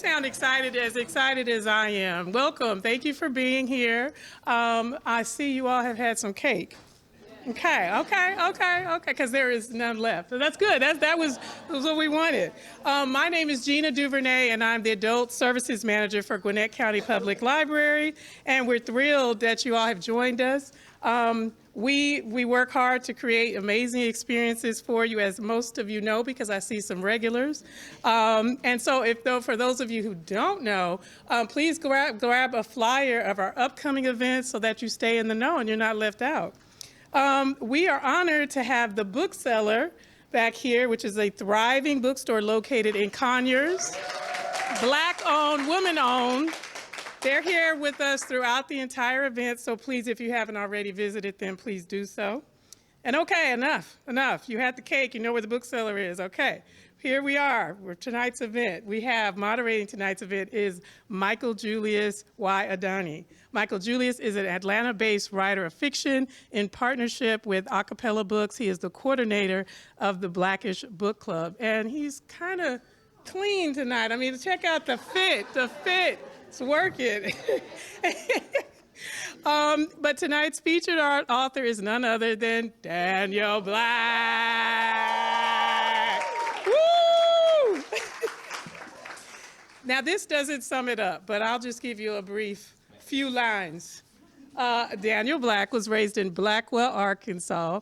sound excited as I am. Welcome. Thank you for being here. I see you all have had some cake. Okay, because there is none left. So that's good. That was what we wanted. My name is Gina Duvernay, and I'm the Adult Services Manager for Gwinnett County Public Library, and we're thrilled that you all have joined us. We work hard to create amazing experiences for you, as most of you know, because I see some regulars. And so for those of you who don't know, please grab a flyer of our upcoming events so that you stay in the know and you're not left out. We are honored to have the Bookseller back here, which is a thriving bookstore located in Conyers, Black-owned, woman-owned. They're here with us throughout the entire event, so please, if you haven't already visited them, please do so. And okay, enough. You had the cake, you know where the Bookseller is. Okay, here we are for tonight's event. Moderating tonight's event is Michael Julius Y. Adani. Michael Julius is an Atlanta-based writer of fiction in partnership with Acapella Books. He is the coordinator of the Blackish Book Club, and he's kind of clean tonight. I mean, check out the fit. It's working. But tonight's featured author is none other than Daniel Black. Woo! Now, this doesn't sum it up, but I'll just give you a brief few lines. Daniel Black was raised in Blackwell, Arkansas,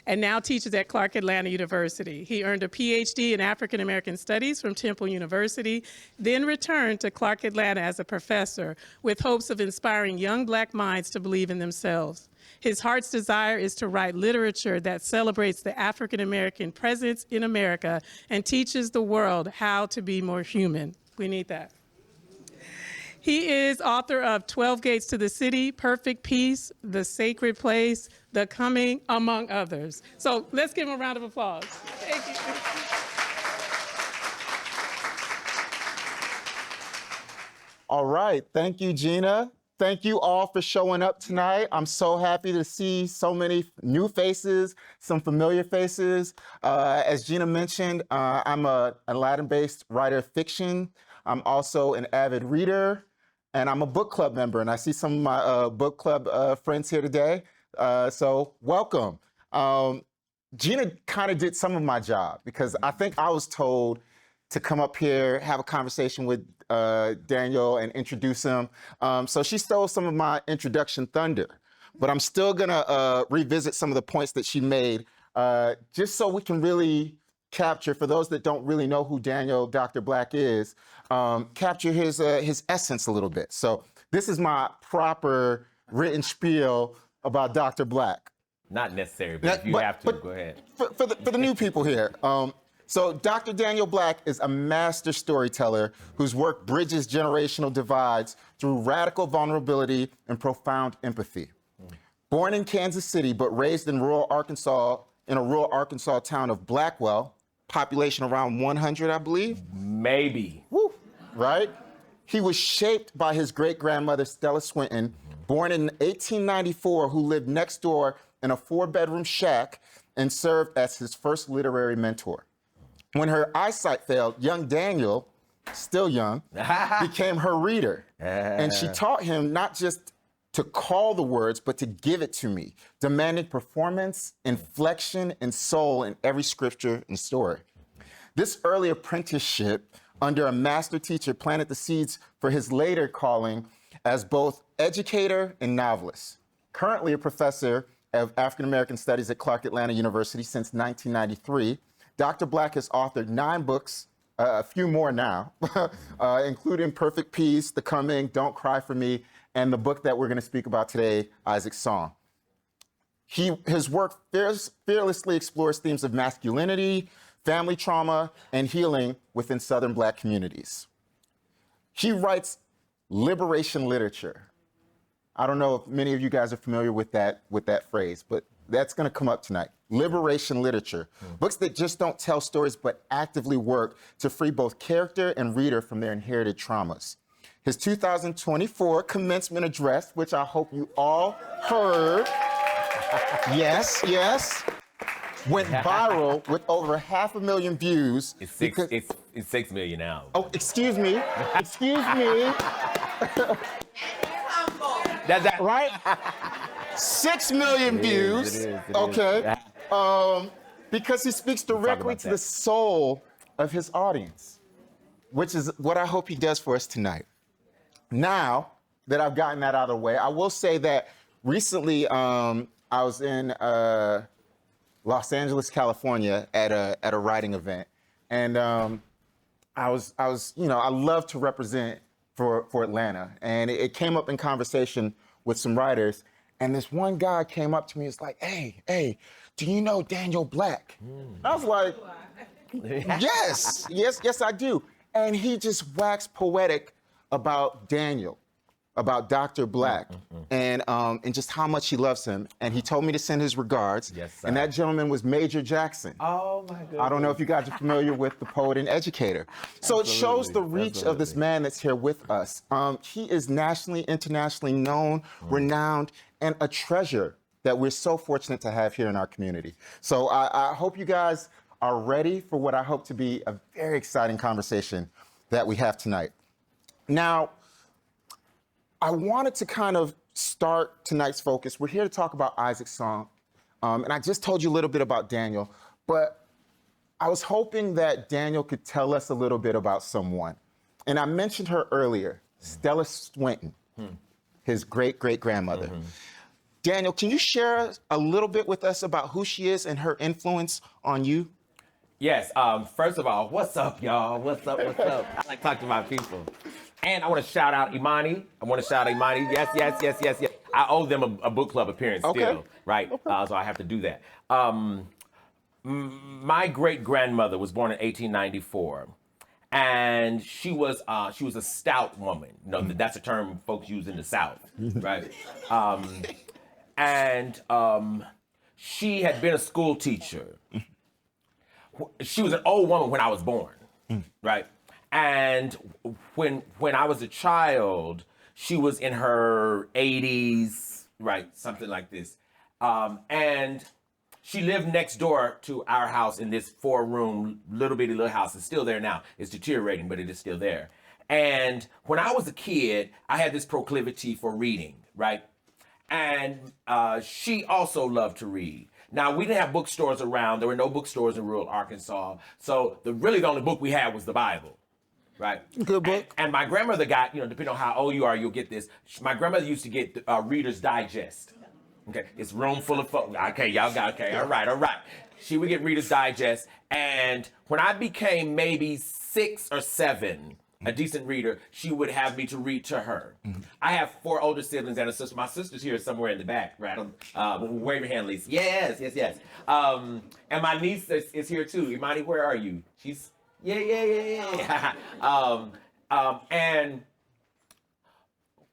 and now teaches at Clark Atlanta University. He earned a PhD in African American Studies from Temple University, then returned to Clark Atlanta as a professor with hopes of inspiring young Black minds to believe in themselves. His heart's desire is to write literature that celebrates the African American presence in America and teaches the world how to be more human. We need that. He is author of 12 Gates to the City, Perfect Peace, The Sacred Place, The Coming, among others. So let's give him a round of applause. Thank you. All right, thank you, Gina. Thank you all for showing up tonight. I'm so happy to see so many new faces, some familiar faces. As Gina mentioned, I'm an Atlanta-based writer of fiction. I'm also an avid reader. And I'm a book club member, and I see some of my book club friends here today. So welcome. Gina kind of did some of my job because I think I was told to come up here, have a conversation with Daniel and introduce him. So she stole some of my introduction thunder, but I'm still gonna revisit some of the points that she made just so we can really capture, for those that don't really know who Dr. Black is, capture his essence a little bit. So this is my proper written spiel about Dr. Black. Not necessary, but if you have to, go ahead. For the new people here. So Dr. Daniel Black is a master storyteller whose work bridges generational divides through radical vulnerability and profound empathy. Born in Kansas City, but raised in rural Arkansas, in a rural Arkansas town of Blackwell, population around 100, I believe. Maybe. Woo, right? He was shaped by his great-grandmother, Stella Swinton, born in 1894, who lived next door in a 4-bedroom shack and served as his first literary mentor. When her eyesight failed, young Daniel, still young, became her reader. And she taught him not just to call the words, but to give it to me, demanding performance, inflection, and soul in every scripture and story. This early apprenticeship under a master teacher planted the seeds for his later calling as both educator and novelist. Currently a professor of African American Studies at Clark Atlanta University since 1993, Dr. Black has authored 9 books, a few more now, including Perfect Peace, The Coming, Don't Cry for Me, and the book that we're going to speak about today, Isaac's Song. His work fearlessly explores themes of masculinity, family trauma, and healing within Southern Black communities. He writes liberation literature. I don't know if many of you guys are familiar with that phrase, but that's going to come up tonight. Liberation literature. Books that just don't tell stories, but actively work to free both character and reader from their inherited traumas. His 2024 commencement address, which I hope you all heard, yes, went viral with over 500,000 views. It's because- it's 6 million now. Oh, excuse me. Excuse me. That Right? 6 million views. it is. Okay. Because he speaks directly to the soul of his audience, which is what I hope he does for us tonight. Now that I've gotten that out of the way, I will say that recently I was in Los Angeles, California at a writing event. And I was, I love to represent for Atlanta. And it came up in conversation with some writers. And this one guy came up to me, it's like, hey, do you know Daniel Black? I was like, yes, I do. And he just waxed poetic about Daniel, about Dr. Black, and just how much he loves him. And he told me to send his regards. Yes, sir. And that gentleman was Major Jackson. Oh my goodness. I don't know if you guys are familiar with the poet and educator. So it shows the reach of this man that's here with us. He is nationally, internationally known, renowned, and a treasure that we're so fortunate to have here in our community. So I hope you guys are ready for what I hope to be a very exciting conversation that we have tonight. Now, I wanted to kind of start tonight's focus. We're here to talk about Isaac's song, and I just told you a little bit about Daniel, but I was hoping that Daniel could tell us a little bit about someone. And I mentioned her earlier, Stella Swinton, his great-great-grandmother. Daniel, can you share a little bit with us about who she is and her influence on you? Yes. First of all, what's up, y'all? What's up? I like to talk to my people. And I want to shout out Imani. Yes. I owe them a book club appearance still, right? So I have to do that. My great-grandmother was born in 1894. And she was a stout woman. You know, that's a term folks use in the South, right? And she had been a school teacher. She was an old woman when I was born, right? And when I was a child, she was in her 80s, right? Something like this. And she lived next door to our house in this 4-room little bitty house. It's still there now. It's deteriorating, but it is still there. And when I was a kid, I had this proclivity for reading, right? And she also loved to read. Now, we didn't have bookstores around. There were no bookstores in rural Arkansas. So the only book we had was the Bible, right? Good book. And my grandmother got, depending on how old you are, you'll get this. My grandmother used to get Reader's Digest. Okay, it's room full of folks. Okay, y'all got, okay, all right. She would get Reader's Digest. And when I became maybe 6 or 7, a decent reader, she would have me to read to her. I have 4 older siblings and a sister. My sister's here somewhere in the back, right? Wave your hand, Lisa. Yes. And my niece is here too. Imani, where are you? She's, yeah. And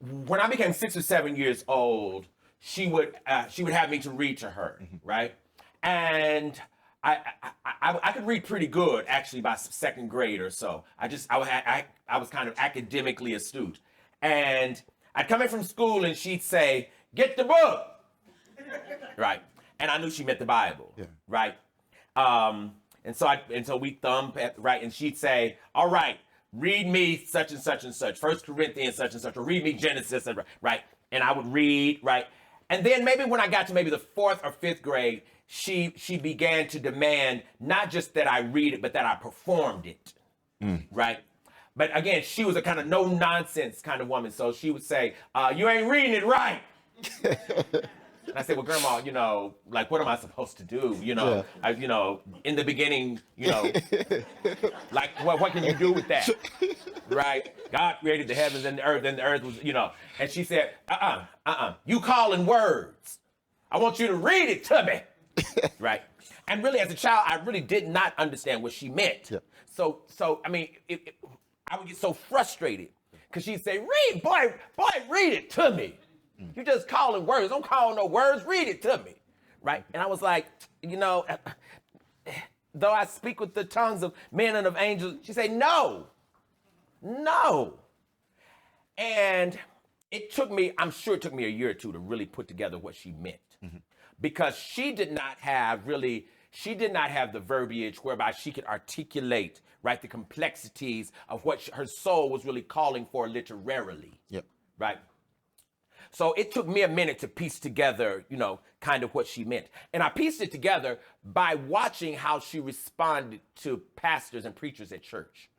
when I became 6 or 7 years old, she would have me to read to her, right? And I could read pretty good actually by 2nd grade or so. I was kind of academically astute, and I'd come in from school and she'd say, "Get the book," right? And I knew she meant the Bible, right? And so we thumb at right, and she'd say, "All right, read me such and such and such, 1 Corinthians such and such, or read me Genesis," right? And I would read, right? And then maybe when I got to maybe the 4th or 5th grade, she began to demand not just that I read it, but that I performed it, right? But again, she was a kind of no-nonsense kind of woman. So she would say, "You ain't reading it right." And I said, "Well, Grandma, like, what am I supposed to do? In the beginning, like, what can you do with that? Right? God created the heavens and the earth was, And she said, you calling words. I want you to read it to me." Right? And really, as a child, I really did not understand what she meant. Yeah. So I mean, I would get so frustrated because she'd say, "Read, boy, read it to me. You just calling words. Don't call no words. Read it to me." Right? And I was like, though I speak with the tongues of men and of angels, she said, no. And I'm sure it took me a year or two to really put together what she meant. Because she did not have really, she did not have the verbiage whereby she could articulate, right, the complexities of what her soul was really calling for literarily. Yep. Right. So it took me a minute to piece together, kind of what she meant. And I pieced it together by watching how she responded to pastors and preachers at church.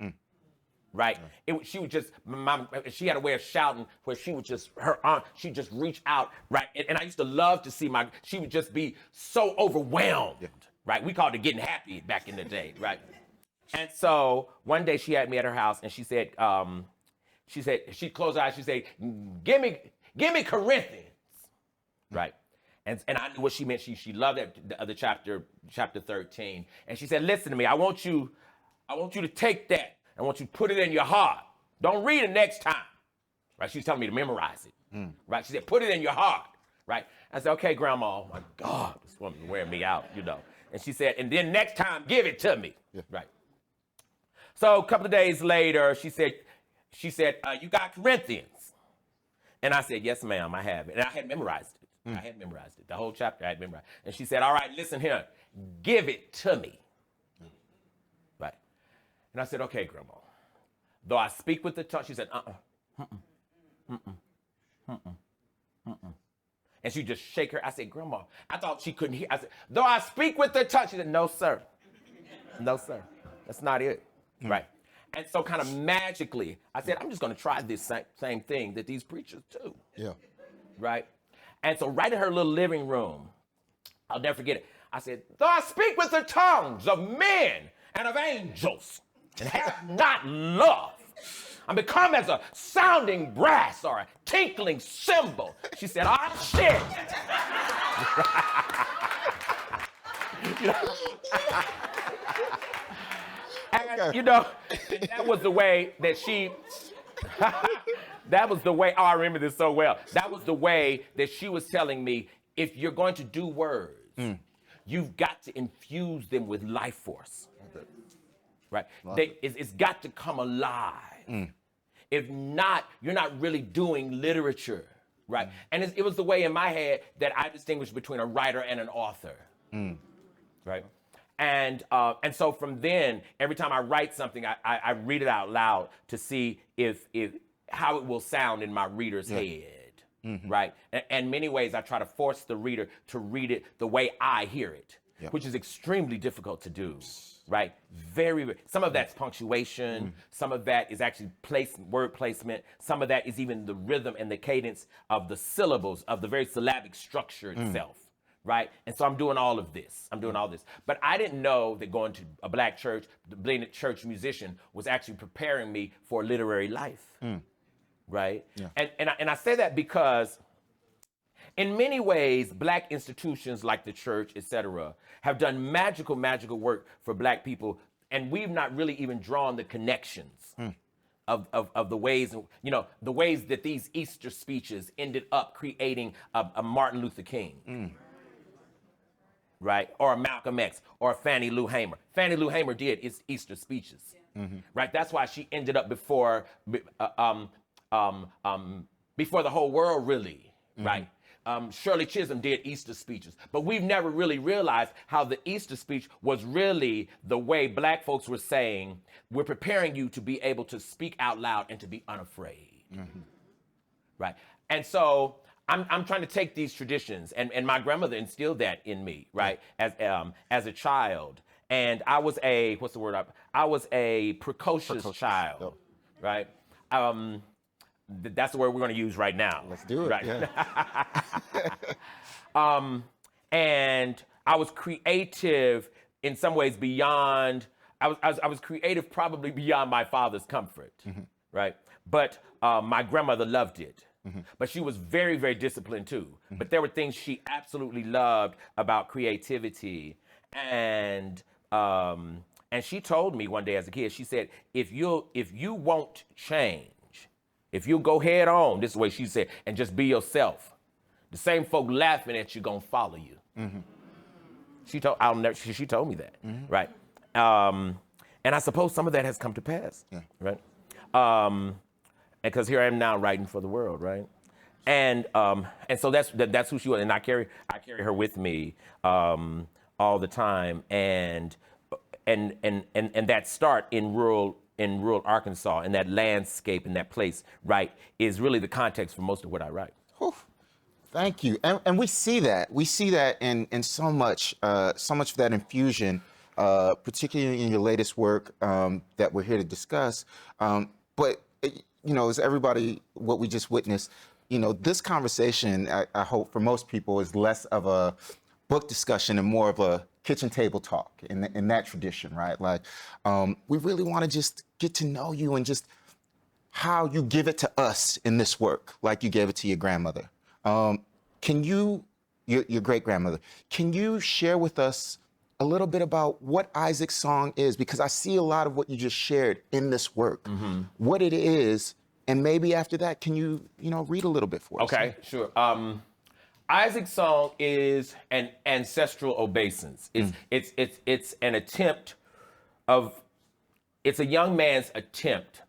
Right. She would just, she had a way of shouting where she would just, her arm, she'd just reach out. Right. And I used to love to see she would just be so overwhelmed. Yeah. Right. We called it getting happy back in the day. Right. And so one day she had me at her house and she said, she closed her eyes. She said, give me Corinthians. Right. And I knew what she meant. She loved that, the other chapter 13. And she said, listen to me. I want you to take that. I want you to put it in your heart. Don't read it next time. Right? She's telling me to memorize it. Right? She said, put it in your heart. Right? I said, okay, Grandma. Oh my God, this woman's wearing me out, And she said, and then next time, give it to me. Yeah. Right. So a couple of days later, she said, you got Corinthians? And I said, yes, ma'am, I have it. And I had memorized it. I had memorized it. The whole chapter I had memorized. And she said, all right, listen here. Give it to me. Right. And I said, okay, Grandma. Though I speak with the tongue, she said, And she just shake her. I said, Grandma, I thought she couldn't hear. I said, though I speak with the tongue. She said, no, sir. No, sir. That's not it. Right. And so kind of magically, I said, I'm just going to try this same thing that these preachers do. Yeah. Right. And so right in her little living room, I'll never forget it. I said, though I speak with the tongues of men and of angels and have not love, I'm become as a sounding brass or a tinkling cymbal. She said, oh, shit. And, that was the way that she, that was the way, I remember this so well. That was the way that she was telling me, if you're going to do words, you've got to infuse them with life force. Right? It's got to come alive. If not, you're not really doing literature. Right? And it was the way in my head that I distinguished between a writer and an author. Right? And so from then, every time I write something, I read it out loud to see if how it will sound in my reader's head. Right? And in many ways, I try to force the reader to read it the way I hear it, which is extremely difficult to do. Right? Some of that's punctuation. Some of that is actually word placement. Some of that is even the rhythm and the cadence of the syllables of the very syllabic structure itself. Right? And so I'm doing all of this. But I didn't know that going to a black church, the blended church musician, was actually preparing me for literary life. Right? Yeah. And I say that because in many ways, black institutions like the church, et cetera, have done magical work for black people. And we've not really even drawn the connections of the ways, the ways that these Easter speeches ended up creating a Martin Luther King. Right? Or a Malcolm X, or a Fannie Lou Hamer. Fannie Lou Hamer did Easter speeches. Right? That's why she ended up before the whole world, really. Right? Shirley Chisholm did Easter speeches. But we've never really realized how the Easter speech was really the way black folks were saying, we're preparing you to be able to speak out loud and to be unafraid. Right? And so I'm trying to take these traditions, and my grandmother instilled that in me, right, as a child. And I was I was a precocious child, right? That's the word we're going to use right now. Let's do it. Right. Yeah. And I was creative in some ways beyond. I was creative probably beyond my father's comfort, right? But my grandmother loved it. But she was very, very disciplined too. But there were things she absolutely loved about creativity. And she told me one day as a kid, she said, if you won't change, if you go head on, this is the way she said, and just be yourself, the same folk laughing at you gonna follow you. She told me that, right? And I suppose some of that has come to pass, right? Because here I am now writing for the world, right? And so that's who she was, and I carry her with me all the time, and that start in rural Arkansas, and that landscape and that place, right, is really the context for most of what I write. Whew. Thank you. And we see that. We see that in so much of that infusion, particularly in your latest work that we're here to discuss. But, as everybody, what we just witnessed, this conversation, I hope for most people, is less of a book discussion and more of a kitchen table talk in that tradition, right? Like, we really want to just get to know you and just how you give it to us in this work, like you gave it to your grandmother. Can you, your great-grandmother, can you share with us a little bit about what Isaac's song is? Because I see a lot of what you just shared in this work, what it is, and maybe after that, can you, read a little bit for us? Okay, sure. Isaac's song is an ancestral obeisance. It's an attempt it's a young man's attempt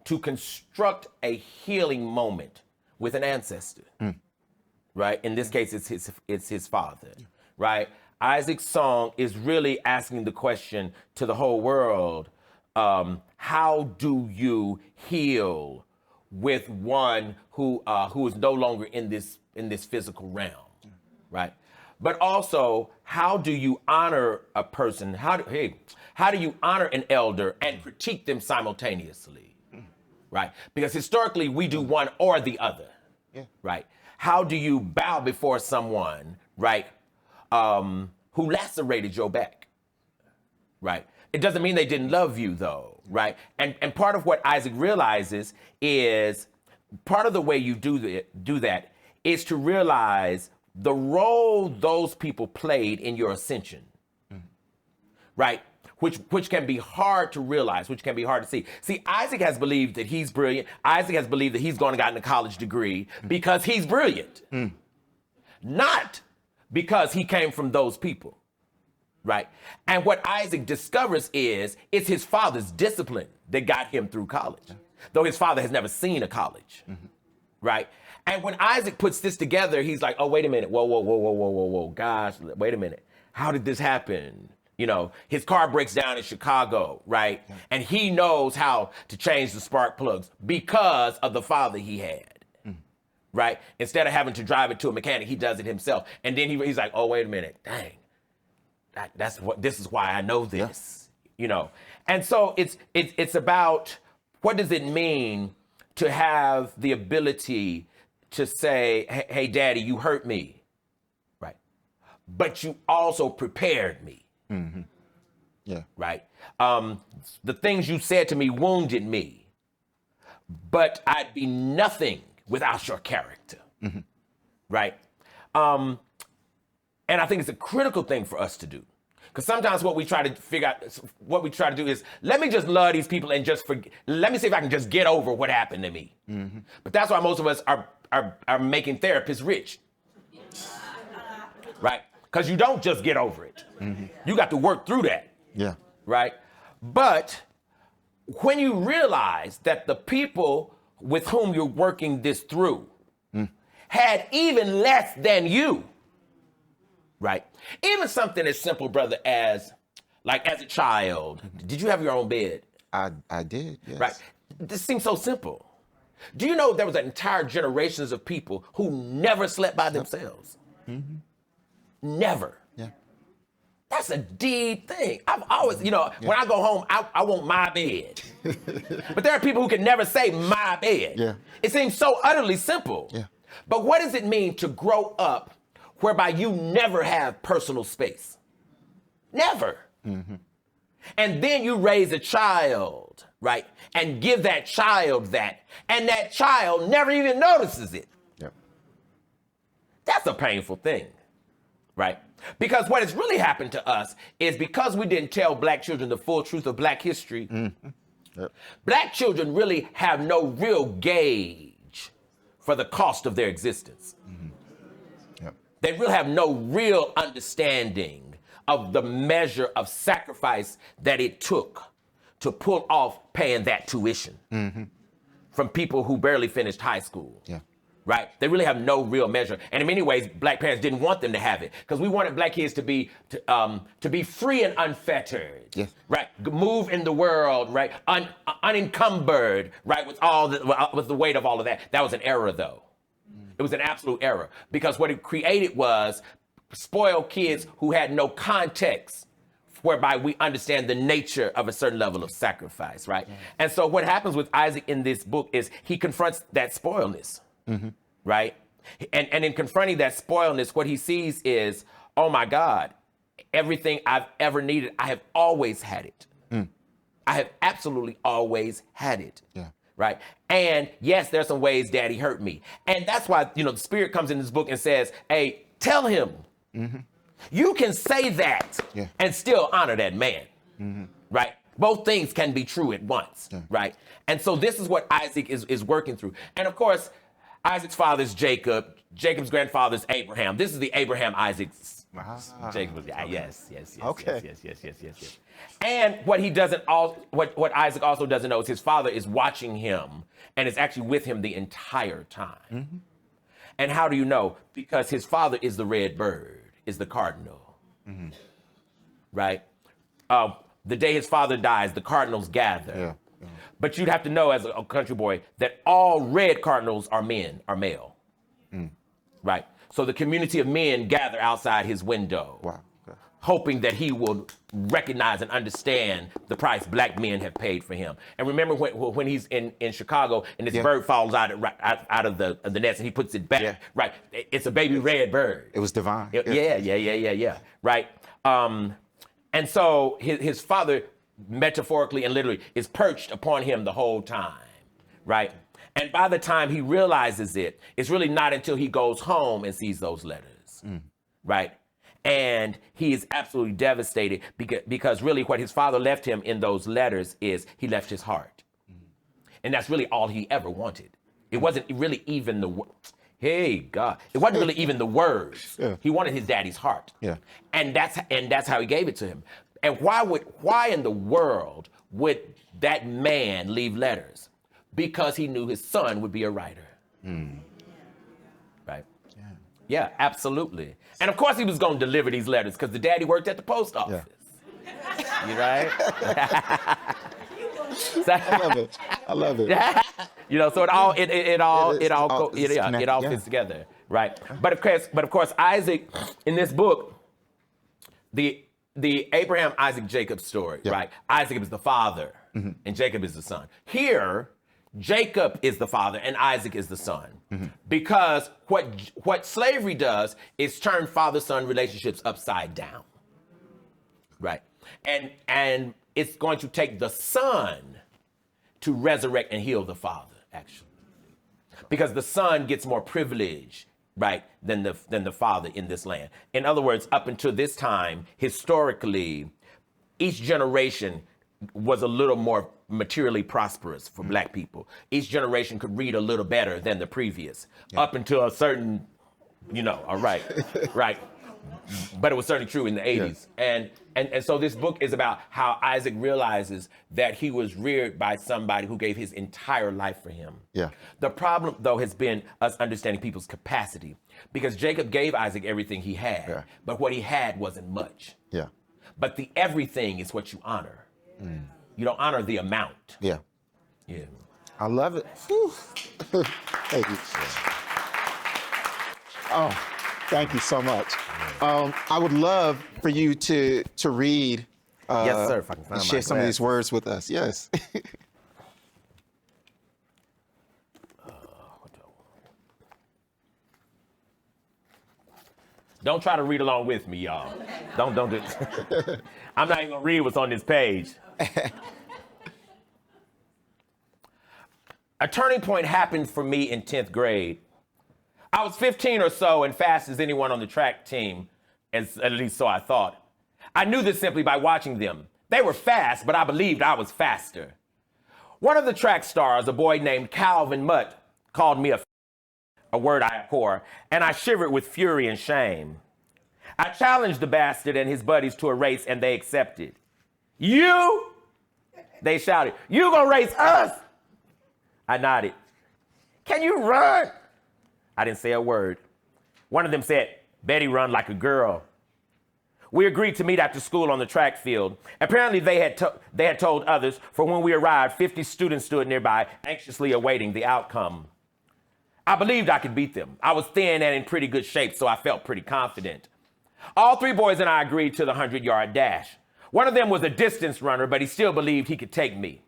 to construct a healing moment with an ancestor, right? In this case, it's his father, right? Isaac's song is really asking the question to the whole world, how do you heal with one who is no longer in this physical realm, right? But also, how do you honor a person? How do you honor an elder and critique them simultaneously, right? Because historically, we do one or the other, right? How do you bow before someone, right, who lacerated your back, right? It doesn't mean they didn't love you, though, right? And part of what Isaac realizes is part of the way you do that is to realize the role those people played in your ascension, right? Which can be hard to realize, which can be hard to see. See, Isaac has believed that he's brilliant. Isaac has believed that he's gone and gotten a college degree because he's brilliant, not because he came from those people, right? And what Isaac discovers is it's his father's discipline that got him through college, though his father has never seen a college, right? And when Isaac puts this together, he's like, oh, wait a minute, whoa, gosh, wait a minute. How did this happen? His car breaks down in Chicago, right? And he knows how to change the spark plugs because of the father he had, right? Instead of having to drive it to a mechanic, he does it himself. And then he's like, oh, wait a minute, dang, this is why I know this, And so it's about what does it mean to have the ability to say, hey, Daddy, you hurt me, right? But you also prepared me. Right? The things you said to me wounded me, but I'd be nothing without your character, right? And I think it's a critical thing for us to do. Because sometimes what we try to do is, let me just love these people and just forget. Let me see if I can just get over what happened to me. But that's why most of us are making therapists rich, right? Because you don't just get over it. You got to work through that. Yeah. Right? But when you realize that the people with whom you're working this through had even less than you, right? Even something as simple, brother, as a child, did you have your own bed? I did, yes. Right? This seems so simple. Do you know there was entire generations of people who never slept by themselves? Never. Yeah. That's a deep thing. I've always, when I go home, I want my bed. But there are people who can never say my bed. Yeah. It seems so utterly simple. Yeah. But what does it mean to grow up whereby you never have personal space? Never. And then you raise a child, right? And give that child that. And that child never even notices it. Yep. That's a painful thing. Right? Because what has really happened to us is because we didn't tell black children the full truth of black history, black children really have no real gauge for the cost of their existence. Yep. They really have no real understanding of the measure of sacrifice that it took to pull off paying that tuition from people who barely finished high school. Yeah. right? They really have no real measure. And in many ways, black parents didn't want them to have it because we wanted black kids to be free and unfettered, Yes. right? Move in the world, right? Unencumbered, right? With the weight of all of that. That was an error, though. It was an absolute error because what it created was spoiled kids who had no context whereby we understand the nature of a certain level of sacrifice, right? And so what happens with Isaac in this book is he confronts that spoiledness, right? And in confronting that spoiledness, what he sees is, oh my God, everything I've ever needed, I have always had it. I have absolutely always had it. Yeah. Right. And yes, there's some ways daddy hurt me. And that's why, the Spirit comes in this book and says, hey, tell him. You can say that and still honor that man. Right. Both things can be true at once. Right. And so this is what Isaac is working through. And of course, Isaac's father is Jacob. Jacob's grandfather is Abraham. This is the Abraham Isaac's. Jacob was, yes. And what he doesn't what Isaac also doesn't know is his father is watching him and is actually with him the entire time. And how do you know? Because his father is the red bird, is the cardinal. Right? The day his father dies, the cardinals gather. But you'd have to know as a country boy that all red cardinals are male. Right? So the community of men gather outside his window, hoping that he will recognize and understand the price black men have paid for him. And remember when he's in Chicago and this bird falls out of the nest and he puts it back, right? It's a baby red bird. It was divine. Yeah. Right? And so his father, metaphorically and literally, is perched upon him the whole time, right? And by the time he realizes it, it's really not until he goes home and sees those letters, right? And he is absolutely devastated because really what his father left him in those letters is he left his heart. And that's really all he ever wanted. It wasn't really even it wasn't really even the words. He wanted his daddy's heart. And that's how he gave it to him. And why in the world would that man leave letters? Because he knew his son would be a writer. Right? Yeah, absolutely. And of course he was going to deliver these letters because the daddy worked at the post office. You right? I love it. So it all fits together, right? But of course, Isaac in this book, the Abraham, Isaac, Jacob story, right? Isaac is the father and Jacob is the son. Here, Jacob is the father and Isaac is the son. Because what slavery does is turn father-son relationships upside down, right? And it's going to take the son to resurrect and heal the father, actually. Because the son gets more privilege, right, than the father in this land. In other words, up until this time, historically, each generation was a little more materially prosperous for black people. Each generation could read a little better than the previous, up until a certain, right. But it was certainly true in the 80s. And so this book is about how Isaac realizes that he was reared by somebody who gave his entire life for him. The problem, though, has been us understanding people's capacity, because Jacob gave Isaac everything he had, but what he had wasn't much. But the everything is what you honor. You don't honor the amount. I love it. Thank you. Oh, thank you so much. I would love for you to read Yes, sir, if I can find and share my some of these glasses. words with us. Yes. Don't try to read along with me, y'all. Don't do it. I'm not even gonna read what's on this page. A turning point happened for me in 10th grade. I was 15 or so and fast as anyone on the track team, at least so I thought. I knew this simply by watching them. They were fast, but I believed I was faster. One of the track stars, a boy named Calvin Mutt, called me a word I abhor, and I shivered with fury and shame. I challenged the bastard and his buddies to a race, and they accepted. You? They shouted, you gonna race us? I nodded. Can you run? I didn't say a word. One of them said, Betty run like a girl. We agreed to meet after school on the track field. Apparently, they had told others, for when we arrived, 50 students stood nearby, anxiously awaiting the outcome. I believed I could beat them. I was thin and in pretty good shape, so I felt pretty confident. All three boys and I agreed to the 100-yard dash. One of them was a distance runner, but he still believed he could take me.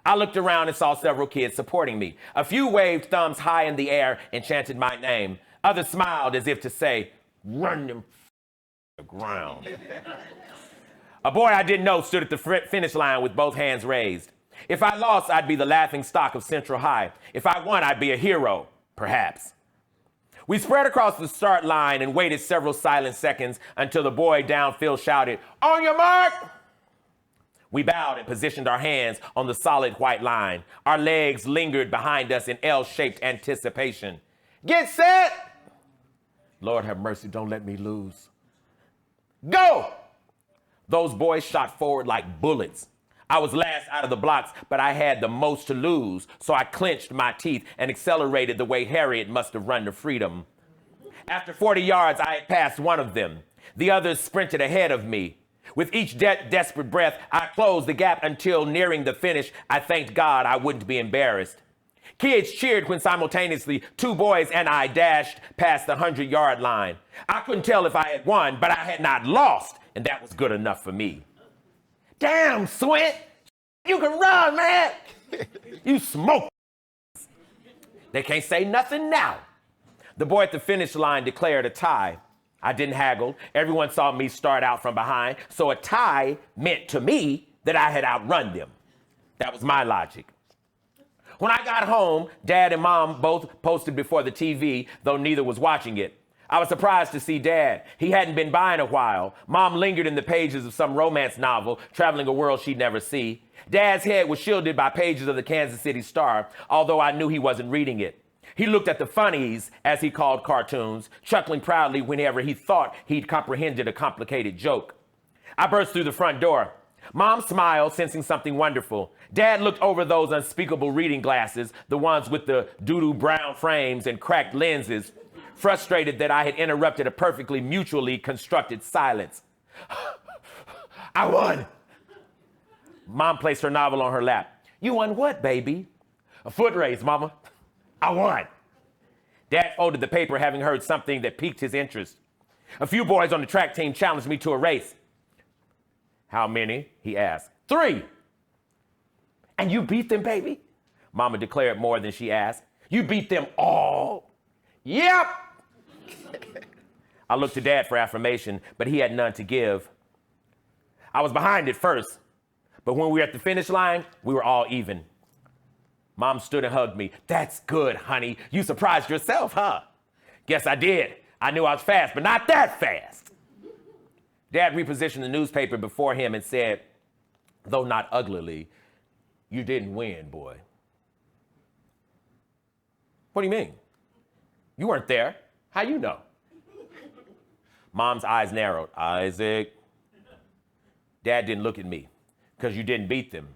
I looked around and saw several kids supporting me. A few waved thumbs high in the air and chanted my name. Others smiled as if to say, run them the ground. A boy I didn't know stood at the finish line with both hands raised. If I lost, I'd be the laughing stock of Central High. If I won, I'd be a hero, perhaps. We spread across the start line and waited several silent seconds until the boy downfield shouted, on your mark! We bowed and positioned our hands on the solid white line. Our legs lingered behind us in L-shaped anticipation. Get set! Lord have mercy, don't let me lose. Go! Those boys shot forward like bullets. I was last out of the blocks, but I had the most to lose, so I clenched my teeth and accelerated the way Harriet must have run to freedom. After 40 yards, I had passed one of them. The others sprinted ahead of me. With each desperate breath, I closed the gap until nearing the finish, I thanked God I wouldn't be embarrassed. Kids cheered when simultaneously 2 boys and I dashed past the 100-yard line. I couldn't tell if I had won, but I had not lost, and that was good enough for me. Damn, Swint, you can run, man. You smoke. They can't say nothing now. The boy at the finish line declared a tie. I didn't haggle. Everyone saw me start out from behind, so a tie meant to me that I had outrun them. That was my logic. When I got home, Dad and Mom both posted before the TV, though neither was watching it. I was surprised to see Dad. He hadn't been by in a while. Mom lingered in the pages of some romance novel, traveling a world she'd never see. Dad's head was shielded by pages of the Kansas City Star, although I knew he wasn't reading it. He looked at the funnies, as he called cartoons, chuckling proudly whenever he thought he'd comprehended a complicated joke. I burst through the front door. Mom smiled, sensing something wonderful. Dad looked over those unspeakable reading glasses, the ones with the doo-doo brown frames and cracked lenses, frustrated that I had interrupted a perfectly mutually constructed silence. I won. Mom placed her novel on her lap. You won what, baby? A foot race, Mama. I won. Dad folded the paper, having heard something that piqued his interest. A few boys on the track team challenged me to a race. How many? He asked. 3. And you beat them, baby? Mama declared more than she asked. You beat them all? Yep. I looked to Dad for affirmation, but he had none to give. I was behind at first, but when we were at the finish line, we were all even. Mom stood and hugged me. That's good, honey. You surprised yourself, huh? Guess I did. I knew I was fast, but not that fast. Dad repositioned the newspaper before him and said, though not uglily, you didn't win, boy. What do you mean? You weren't there. How you know? Mom's eyes narrowed. Isaac. Dad didn't look at me because you didn't beat them.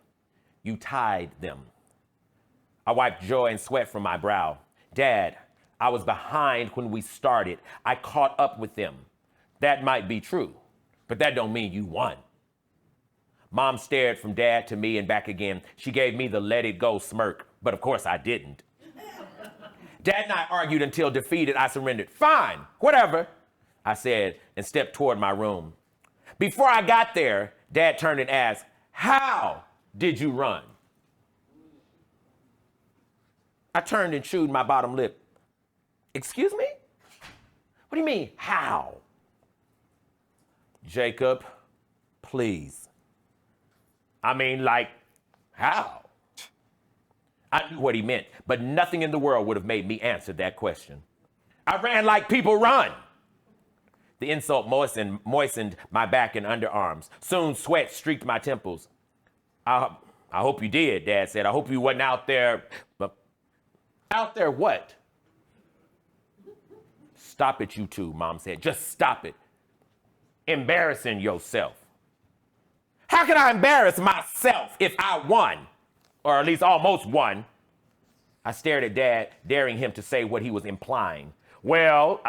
You tied them. I wiped joy and sweat from my brow. Dad, I was behind when we started. I caught up with them. That might be true, but that don't mean you won. Mom stared from Dad to me and back again. She gave me the let it go smirk, but of course I didn't. Dad and I argued until defeated, I surrendered. Fine, whatever, I said, and stepped toward my room. Before I got there, Dad turned and asked, how did you run? I turned and chewed my bottom lip. Excuse me? What do you mean, how? Jacob, please. I mean, like, how? I knew what he meant, but nothing in the world would have made me answer that question. I ran like people run. The insult moistened my back and underarms. Soon sweat streaked my temples. I hope you did, Dad said. I hope you wasn't out there. Out there what? Stop it, you two, Mom said. Just stop it. Embarrassing yourself. How can I embarrass myself if I won? Or at least almost won. I stared at Dad, daring him to say what he was implying. Well,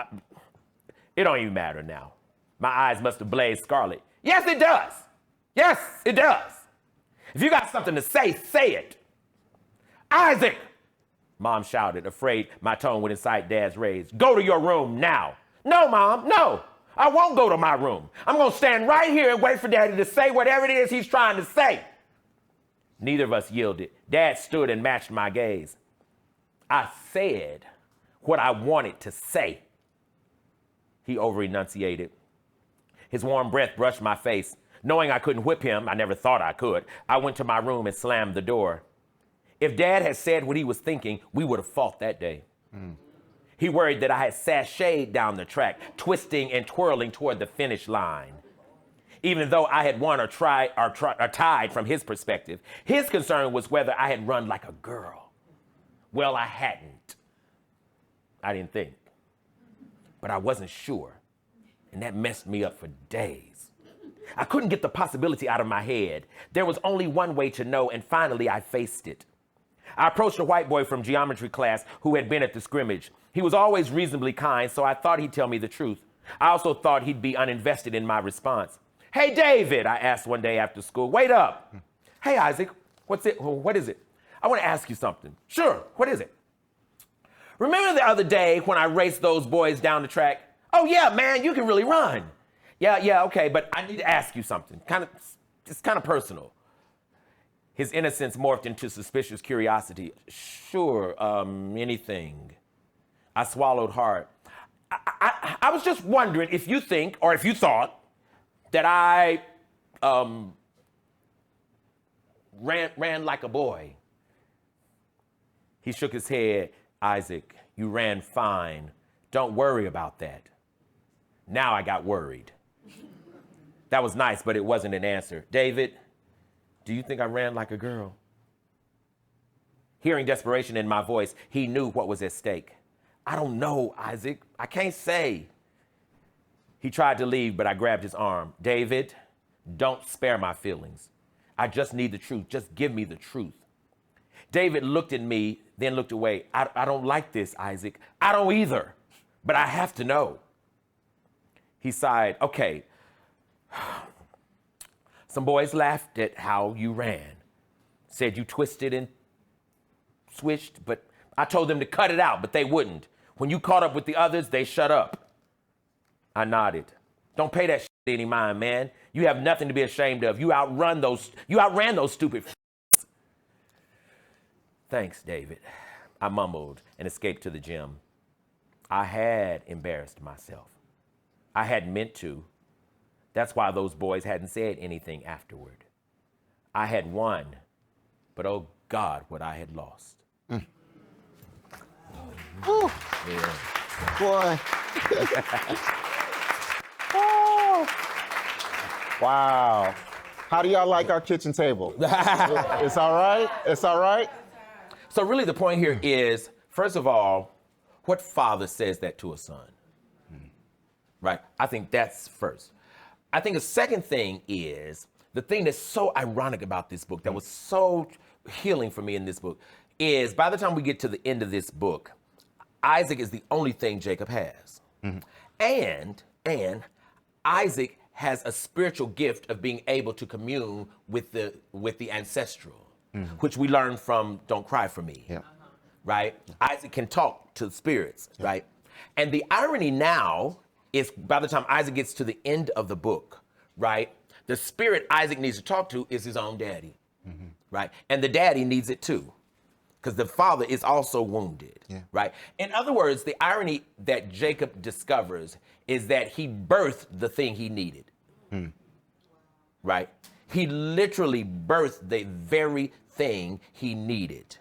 it don't even matter now. My eyes must have blazed scarlet. Yes, it does. Yes, it does. If you got something to say, say it. Isaac, Mom shouted, afraid my tone would incite Dad's rage. Go to your room now. No, Mom, no. I won't go to my room. I'm going to stand right here and wait for Daddy to say whatever it is he's trying to say. Neither of us yielded. Dad stood and matched my gaze. I said what I wanted to say. He over-enunciated. His warm breath brushed my face. Knowing I couldn't whip him, I never thought I could, I went to my room and slammed the door. If Dad had said what he was thinking, we would have fought that day. He worried that I had sashayed down the track, twisting and twirling toward the finish line. Even though I had won or tied from his perspective, his concern was whether I had run like a girl. Well, I hadn't. I didn't think. But I wasn't sure. And that messed me up for days. I couldn't get the possibility out of my head. There was only one way to know, and finally I faced it. I approached a white boy from geometry class who had been at the scrimmage. He was always reasonably kind, so I thought he'd tell me the truth. I also thought he'd be uninvested in my response. Hey, David, I asked one day after school. Wait up. Hey, Isaac, what is it? I want to ask you something. Sure, what is it? Remember the other day when I raced those boys down the track? Oh, yeah, man, you can really run. Yeah, okay, but I need to ask you something. It's kind of personal. His innocence morphed into suspicious curiosity. Sure, anything. I swallowed hard. I was just wondering if you think, or if you thought, that I ran like a boy. He shook his head. Isaac, you ran fine. Don't worry about that. Now I got worried. That was nice, but it wasn't an answer. David, do you think I ran like a girl? Hearing desperation in my voice, he knew what was at stake. I don't know, Isaac. I can't say. He tried to leave, but I grabbed his arm. David, don't spare my feelings. I just need the truth. Just give me the truth. David looked at me, then looked away. I don't like this, Isaac. I don't either, but I have to know. He sighed. Okay. Some boys laughed at how you ran, said you twisted and switched, but I told them to cut it out, but they wouldn't. When you caught up with the others, they shut up. I nodded. Don't pay that shit any mind, man. You have nothing to be ashamed of. You outran those stupid Thanks, David. I mumbled and escaped to the gym. I had embarrassed myself. I hadn't meant to. That's why those boys hadn't said anything afterward. I had won, but oh God, what I had lost. Ooh. Yeah. Boy. Oh. Wow. How do y'all like our kitchen table? It's all right? It's all right? So really the point here is, first of all, what father says that to a son? Right? I think that's first. I think a second thing is, the thing that's so ironic about this book, that was so healing for me in this book, is by the time we get to the end of this book, Isaac is the only thing Jacob has. And Isaac has a spiritual gift of being able to commune with the ancestral, which we learn from Don't Cry for Me. Yeah. Right? Isaac can talk to the spirits, right? And the irony now is, by the time Isaac gets to the end of the book, right, the spirit Isaac needs to talk to is his own daddy, right? And the daddy needs it too, because the father is also wounded, right? In other words, the irony that Jacob discovers is that he birthed the thing he needed, right? He literally birthed the very thing he needed.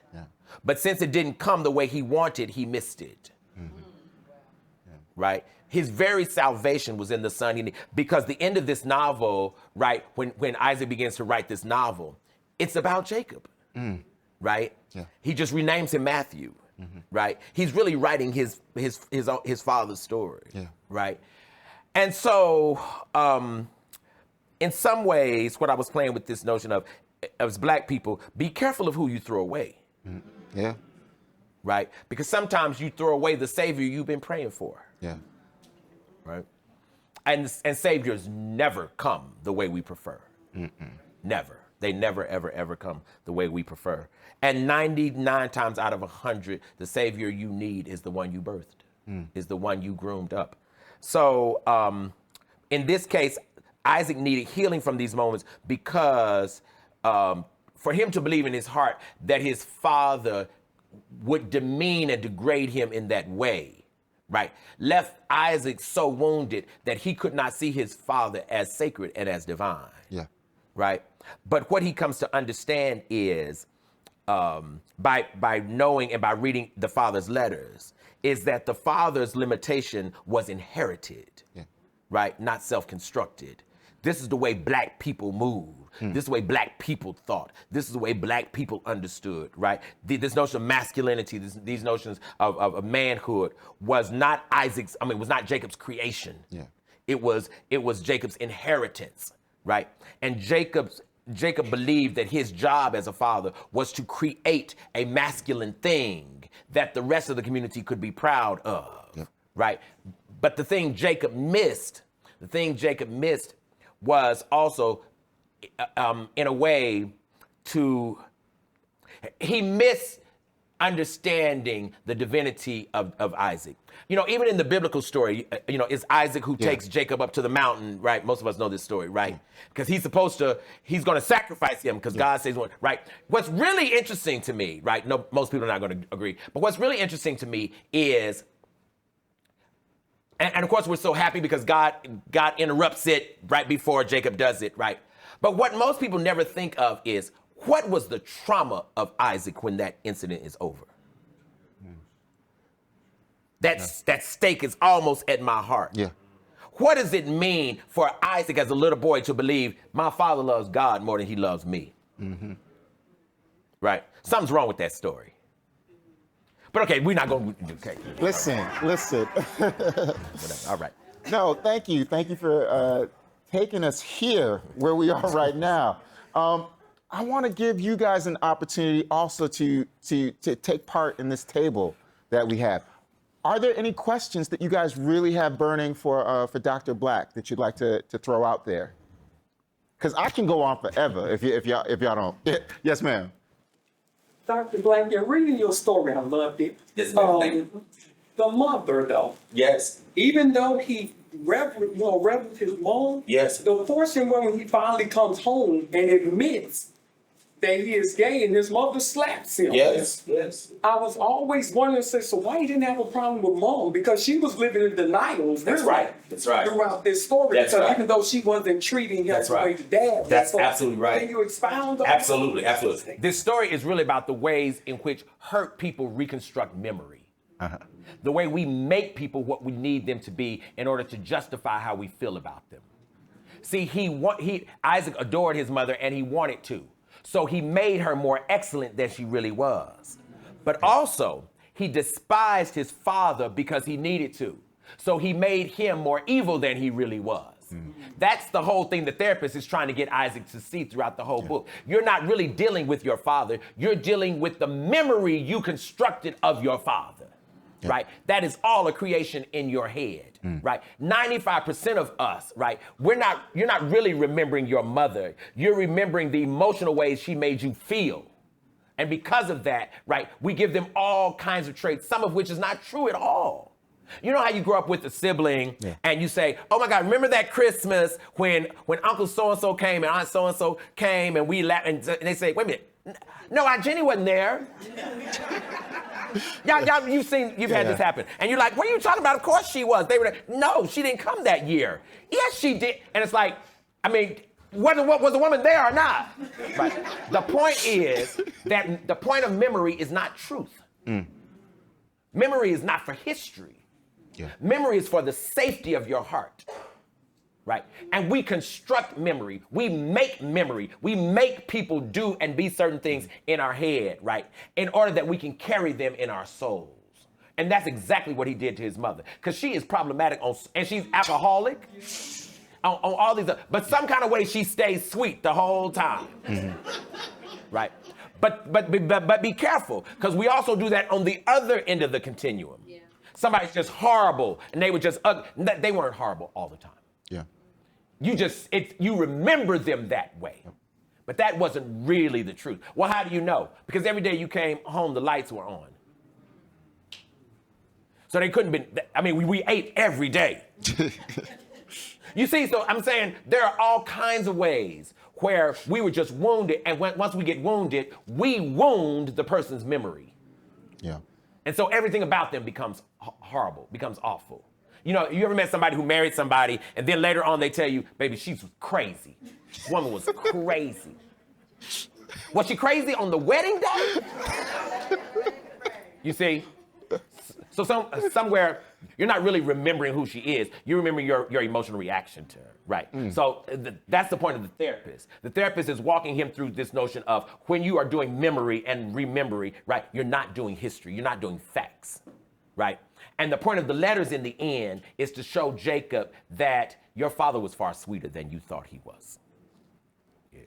But since it didn't come the way he wanted, he missed it, right? His very salvation was in the son he needed. Because the end of this novel, right, when Isaac begins to write this novel, it's about Jacob, right? Yeah. He just renames him Matthew, right? He's really writing his father's story, right? And so, in some ways, what I was playing with this notion of, as black people, be careful of who you throw away. right? Because sometimes you throw away the Savior you've been praying for, Yeah. right? And Saviors never come the way we prefer. Never. They never, ever, ever come the way we prefer. And 99 times out of 100, the Savior you need is the one you birthed, is the one you groomed up. So in this case, Isaac needed healing from these moments because for him to believe in his heart that his father would demean and degrade him in that way, right, left Isaac so wounded that he could not see his father as sacred and as divine. Yeah. Right. But what he comes to understand is by knowing and by reading the father's letters is that the father's limitation was inherited, right? Not self-constructed. This is the way black people move. This is the way black people thought. This is the way black people understood, right? This notion of masculinity, these notions of manhood was not was not Jacob's creation. Yeah. It was Jacob's inheritance, right? And Jacob believed that his job as a father was to create a masculine thing that the rest of the community could be proud of, right? But the thing Jacob missed was also, in a way, he missed understanding the divinity of Isaac. You know, even in the biblical story, it's Isaac who takes Jacob up to the mountain, right? Most of us know this story, right? Because he's going to sacrifice him because God says, right? What's really interesting to me, right? No, most people are not going to agree, but what's really interesting to me is, and of course we're so happy because God interrupts it right before Jacob does it, right? But what most people never think of is, what was the trauma of Isaac when that incident is over? That stake is almost at my heart. Yeah. What does it mean for Isaac as a little boy to believe my father loves God more than he loves me? Right? Something's wrong with that story. But okay, we're not going to, okay. Listen. Whatever. All right. No, thank you. Thank you for taking us here where we are right now. I want to give you guys an opportunity also to take part in this table that we have. Are there any questions that you guys really have burning for Dr. Black that you'd like to throw out there? Because I can go on forever if y'all don't. Yes, ma'am. Dr. Black, you're reading your story. I loved it. Yes, ma'am. Thank you. The mother, though, Yes. even though he reverenced his mom, Yes. the portion when he finally comes home and admits that he is gay and his mother slaps him. Yes. Yes. I was always wondering, so why he didn't have a problem with mom? Because she was living in denial. That's right. That's right. Throughout this story. That's so right. even though she wasn't treating him That's the way right. the dad was. That's So absolutely right. Can you expound on Absolutely. Absolutely. This story is really about the ways in which hurt people reconstruct memory. The way we make people what we need them to be in order to justify how we feel about them. See, Isaac adored his mother and he wanted to. So he made her more excellent than she really was. But also, he despised his father because he needed to. So he made him more evil than he really was. That's the whole thing the therapist is trying to get Isaac to see throughout the whole book. You're not really dealing with your father. You're dealing with the memory you constructed of your father. Right? That is all a creation in your head, right? 95% of us, right? You're not really remembering your mother. You're remembering the emotional ways she made you feel. And because of that, right, we give them all kinds of traits, some of which is not true at all. You know how you grow up with a sibling and you say, oh my God, remember that Christmas when Uncle so-and-so came and Aunt so-and-so came and we laughed, and they say, wait a minute, no, Aunt Jenny wasn't there. Y'all, you've had this happen. And you're like, what are you talking about? Of course she was. They were like, no, she didn't come that year. Yes, she did. And it's like, I mean, was the woman there or not? Right. The point is that the point of memory is not truth. Memory is not for history. Memory is for the safety of your heart. Right? And we construct memory. We make memory. We make people do and be certain things in our head, right? In order that we can carry them in our souls. And that's exactly what he did to his mother. Because she is problematic and she's alcoholic on all these, but some kind of way she stays sweet the whole time. Right? But be careful, because we also do that on the other end of the continuum. Yeah. Somebody's just horrible, and they were just they weren't horrible all the time. Yeah. You remember them that way. But that wasn't really the truth. Well, how do you know? Because every day you came home, the lights were on. So they couldn't be, I mean, we ate every day. You see, so I'm saying there are all kinds of ways where we were just wounded, and once we get wounded, we wound the person's memory. Yeah. And so everything about them becomes horrible, becomes awful. You know, you ever met somebody who married somebody, and then later on they tell you, baby, she was crazy. This woman was crazy. Was she crazy on the wedding day? You see? So somewhere, you're not really remembering who she is. You remember your emotional reaction to her, right? So that's the point of the therapist. The therapist is walking him through this notion of when you are doing memory and remembering, right? You're not doing history. You're not doing facts, right? And the point of the letters in the end is to show Jacob that your father was far sweeter than you thought he was. Yeah.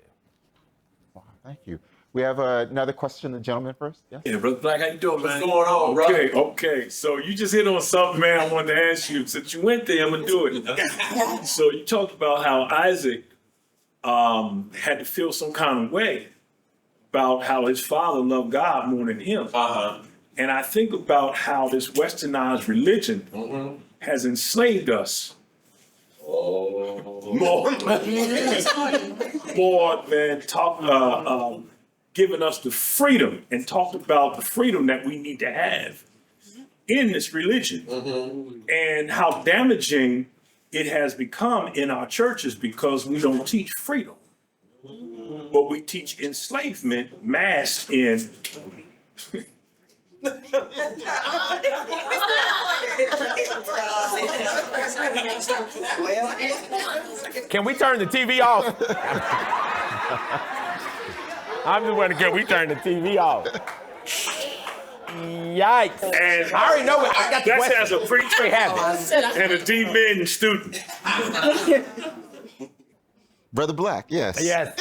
Wow, thank you. We have another question, the gentleman first. Yes? Yeah, Brother Black, how you doing, man? What's going on, bro? Okay. So you just hit on something, man, I wanted to ask you. Since you went there, I'm going to do it. So you talked about how Isaac had to feel some kind of way about how his father loved God more than him. Uh-huh. And I think about how this westernized religion has enslaved us. More than giving us the freedom, and talked about the freedom that we need to have in this religion, and how damaging it has become in our churches because we don't teach freedom, but we teach enslavement masked in Can we turn the TV off? I'm just wondering, can we turn the TV off? Yikes. And I already know what I got the that's question. as a preacher and a D-Min student. Brother Black, yes. Yes.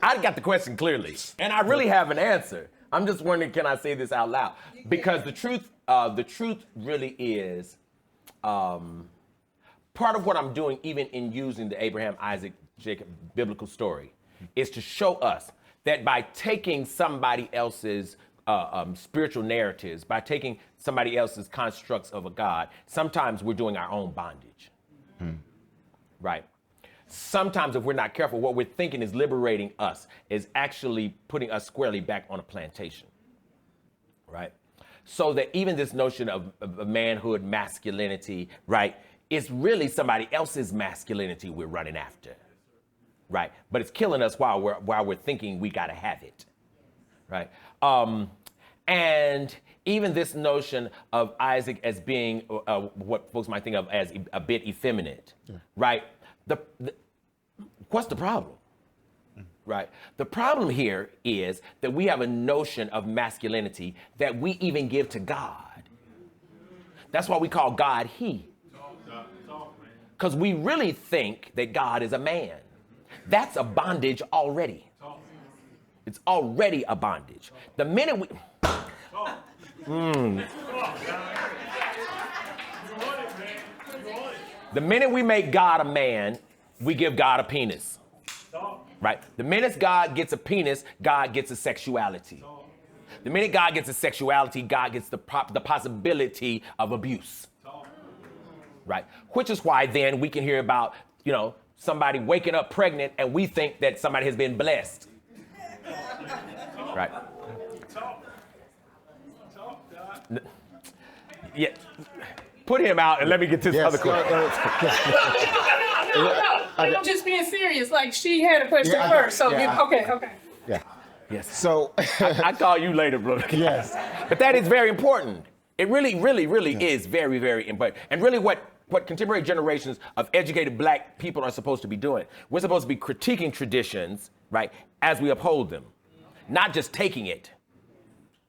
I got the question clearly, and I really have an answer. I'm just wondering, can I say this out loud? Because the truth really is, part of what I'm doing, even in using the Abraham, Isaac, Jacob biblical story, is to show us that by taking somebody else's spiritual narratives, by taking somebody else's constructs of a God, sometimes we're doing our own bondage, right? Sometimes if we're not careful, what we're thinking is liberating us, is actually putting us squarely back on a plantation, right? So that even this notion of manhood, masculinity, right, is really somebody else's masculinity we're running after, right? But it's killing us while we're thinking we gotta have it, right? And even this notion of Isaac as being what folks might think of as a bit effeminate, right? What's the problem? Right? The problem here is that we have a notion of masculinity that we even give to God. That's why we call God he. Because we really think that God is a man. That's a bondage already. It's already a bondage. The minute we... The minute we make God a man, we give God a penis, right? The minute God gets a penis, God gets a sexuality. The minute God gets a sexuality, God gets the possibility of abuse, right? Which is why then we can hear about, you know, somebody waking up pregnant and we think that somebody has been blessed, right? Yeah. Put him out and let me get this other question. I'm just being serious. Like, she had a question Yeah, first. So, yeah, okay. Yeah. Yes. So, I call you later, brother. yes. But that is very important. It really is very, very important. And really what contemporary generations of educated black people are supposed to be doing. We're supposed to be critiquing traditions, right, as we uphold them, not just taking it.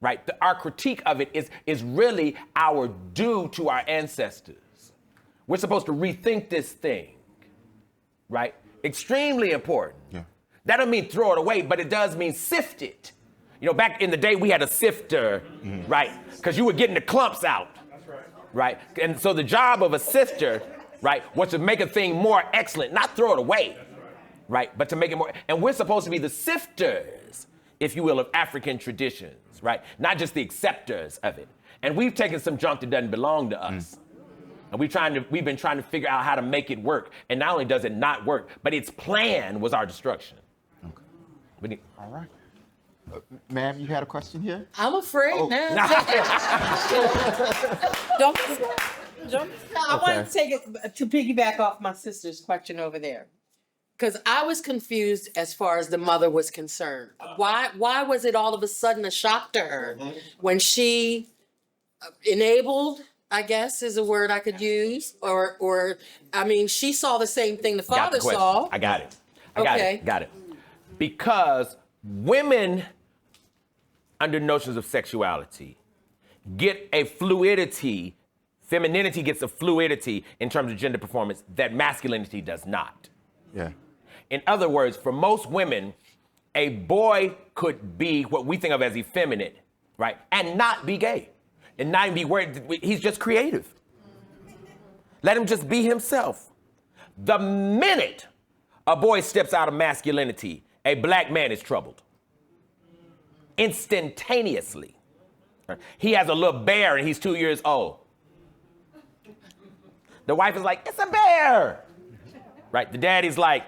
Right? Our critique of it is really our due to our ancestors. We're supposed to rethink this thing, right? Extremely important. Yeah. That doesn't mean throw it away, but it does mean sift it. You know, back in the day, we had a sifter, right? Because you were getting the clumps out, right? And so the job of a sifter, right, was to make a thing more excellent, not throw it away, right? But to make it more, and we're supposed to be the sifters, if you will, of African traditions, right? Not just the acceptors of it. And we've taken some junk that doesn't belong to us. And we've been trying to figure out how to make it work. And not only does it not work, but its plan was our destruction. Okay. All right. Ma'am, you had a question here? I'm afraid now. Don't. I want to take it to piggyback off my sister's question over there, because I was confused as far as the mother was concerned. Why was it all of a sudden a shock to her when she enabled, I guess is a word I could use, or I mean, she saw the same thing the father saw. I got it. Got it. Because women, under notions of sexuality, get a fluidity, femininity gets a fluidity in terms of gender performance that masculinity does not. Yeah. In other words, for most women, a boy could be what we think of as effeminate, right? And not be gay. And not even be worried, he's just creative. Let him just be himself. The minute a boy steps out of masculinity, a black man is troubled. Instantaneously. He has a little bear and he's 2 years old. The wife is like, it's a bear. Right? The daddy's like,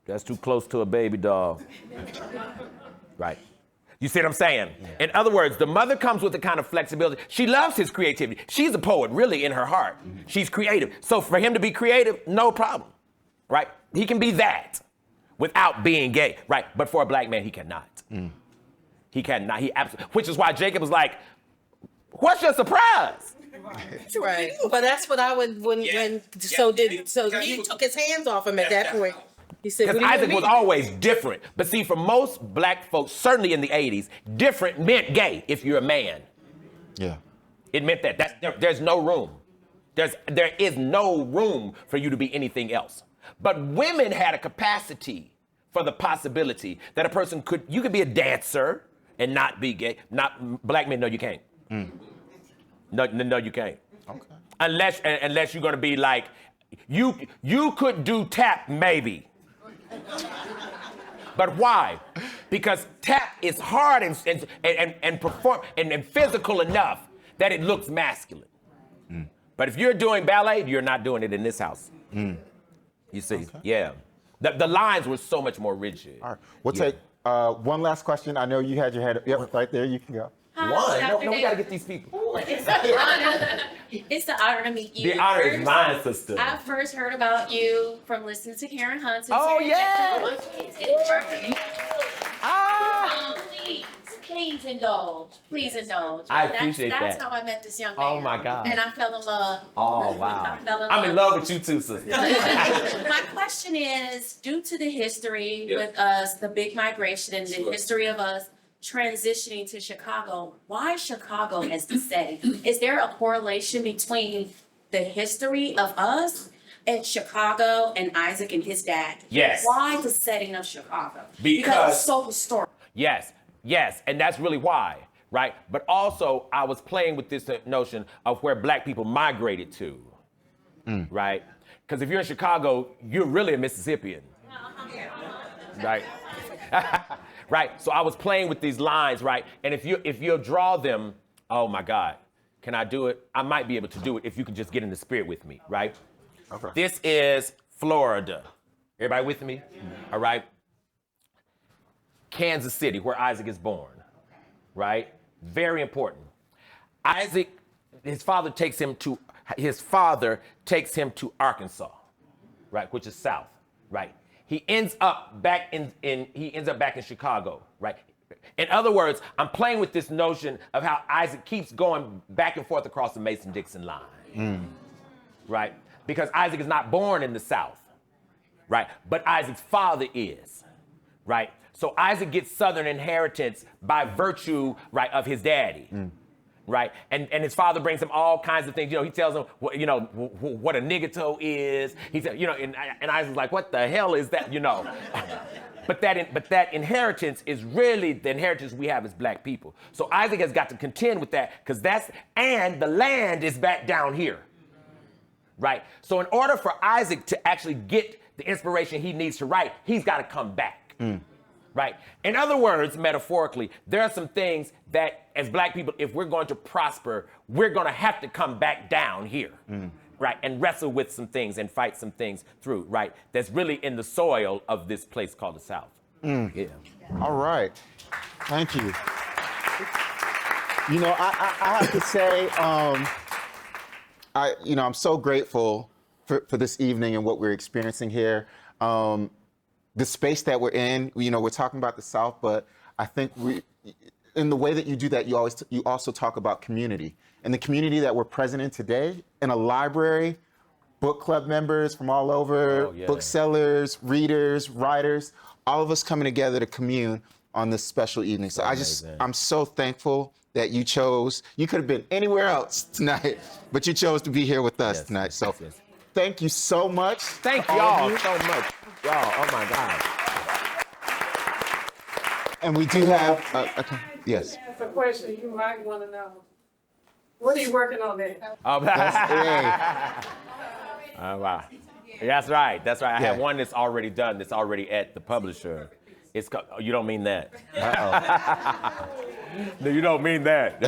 that's too close to a baby doll. Right? You see what I'm saying? In other words, the mother comes with the kind of flexibility. She loves his creativity. She's a poet, really, in her heart. She's creative. So for him to be creative, no problem. Right? He can be that without being gay. Right? But for a black man, he cannot. He cannot. He absolutely. Which is why Jacob was like, what's your surprise? Right. But that's what I would when he took his hands off him at that point. He said, because Isaac was always different. But see, for most black folks, certainly in the 80s, different meant gay if you're a man. Yeah. It meant that. There's no room. There is no room for you to be anything else. But women had a capacity for the possibility that a person you could be a dancer and not be gay. Not black men, no, you can't. No, you can't. Okay. Unless you're gonna be like, you could do tap maybe. But why? Because tap is hard and perform and physical enough that it looks masculine. But if you're doing ballet, you're not doing it in this house. You see, yeah. The lines were so much more rigid. All right. We'll take one last question. I know you had your hand. Yep, right there. You can go. One? No, we gotta get these people. Ooh, it's an honor. It's an honor to meet you. The honor is mine, sister. I first heard about you from listening to Karen Hunt. Oh, yeah. Please indulge. Please indulge. I appreciate that. That's how I met this young man. Oh, my God. And I fell in love. Oh, wow. I'm in love with you too, sister. My question is, due to the history with us, the big migration and the history of us transitioning to Chicago, why Chicago as the setting? Is there a correlation between the history of us and Chicago and Isaac and his dad? Yes. Why the setting of Chicago? Because it's so historic. Yes, and that's really why, right? But also, I was playing with this notion of where black people migrated to, right? Because if you're in Chicago, you're really a Mississippian, right? Right, so I was playing with these lines, right? And if you'll draw them, oh my God, can I do it? I might be able to do it if you can just get in the spirit with me, right? Okay. This is Florida. Everybody with me? All right. Kansas City, where Isaac is born, right? Very important. Isaac, his father takes him to Arkansas, right, which is south, right? He ends up back in Chicago, right? In other words, I'm playing with this notion of how Isaac keeps going back and forth across the Mason-Dixon line, right? Because Isaac is not born in the South, right? But Isaac's father is, right? So Isaac gets Southern inheritance by virtue, right, of his daddy, right? And his father brings him all kinds of things. You know, he tells him, what a nigger toe is. He said, and Isaac's like, what the hell is that, that inheritance is really the inheritance we have as black people. So Isaac has got to contend with that because and the land is back down here, right? So in order for Isaac to actually get the inspiration he needs to write, he's got to come back, right? In other words, metaphorically, there are some things that as black people, if we're going to prosper, we're going to have to come back down here. Right, and wrestle with some things and fight some things through, right? That's really in the soil of this place called the South. Yeah. All right. Thank you. You know, I have to say, I'm so grateful for this evening and what we're experiencing here. The space that we're in, we're talking about the South, but I think in the way that you do that, you also talk about community. And the community that we're present in today, in a library, book club members from all over, booksellers, readers, writers, all of us coming together to commune on this special evening. So I'm so thankful that you could have been anywhere else tonight, but you chose to be here with us tonight. So thank you so much. Thank y'all so much. Y'all, oh my God. And we do have, yes. That's a question you might want to know. What are you working on there? Oh, That's, oh, wow. That's right. I have Yeah. one that's already done, that's already at the publisher. You don't mean that. No, you don't mean that.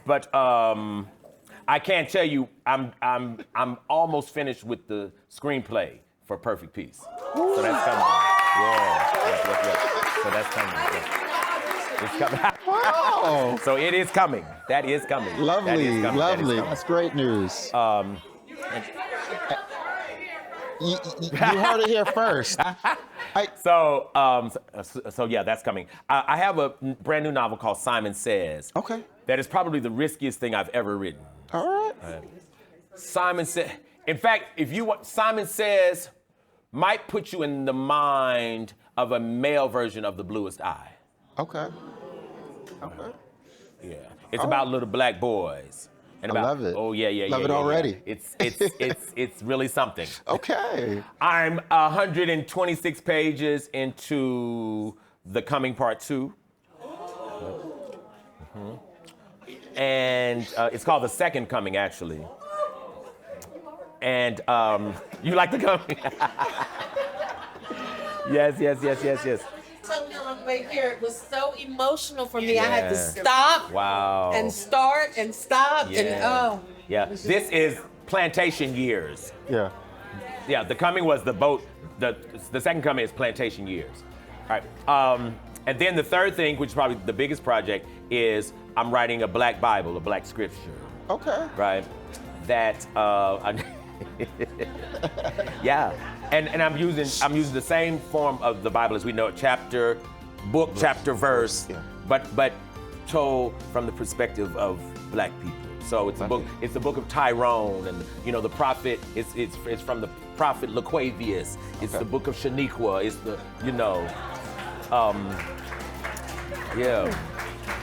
But I can't tell you, I'm almost finished with the screenplay for Perfect Peace. So that's coming. Yeah. So that's coming. Yeah. It's coming. Wow. So it is coming. That is coming. Lovely, That is coming. lovely. That is That's great news. You heard it here first. So yeah, that's coming. I have a brand new novel called Simon Says. Okay. That is probably the riskiest thing I've ever written. All right. Simon Says. In fact, if you want, Simon Says might put you in the mind of a male version of The Bluest Eye. Okay. Yeah. It's about little black boys. And about, I love it. Oh yeah. Love it already. Yeah. It's really something. Okay. I'm 126 pages into The Coming Part 2. And it's called The Second Coming, actually. And you like The Coming? Yes. Right here, it was so emotional for me. I had to stop Wow. and start and stop and Yeah, this is plantation years. Yeah. Yeah, The Coming was the boat. The Second Coming is plantation years. All right. And then the third thing, which is probably the biggest project, is I'm writing a black Bible, a black scripture. Okay. Right. That yeah. And I'm using the same form of the Bible as we know it, chapter, book, chapter, verse, but told from the perspective of black people. So it's a book. It's the book of Tyrone, and the prophet. It's from the prophet Laquavius. It's the book of Shaniqua. It's the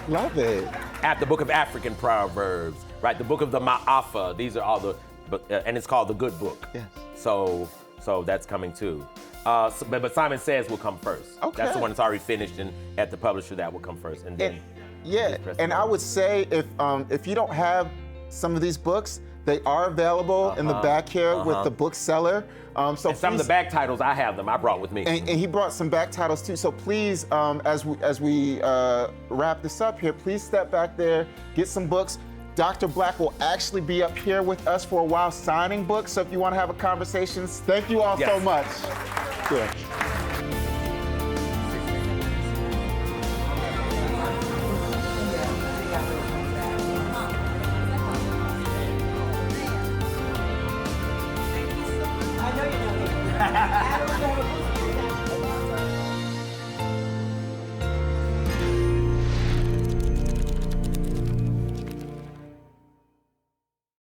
Love it. At the book of African Proverbs, right? The book of the Ma'afa. These are all and it's called the Good Book. Yes. So that's coming too. But Simon Says will come first. Okay. That's the one that's already finished, and at the publisher that will come first, and then. And I would say if you don't have some of these books, they are available in the back here with the bookseller. So and some of the back titles, I have them. I brought with me. And he brought some back titles too. So please, as we wrap this up here, please step back there, get some books. Dr. Black will actually be up here with us for a while signing books. So if you want to have a conversation, thank you all so much. Good. I know you know.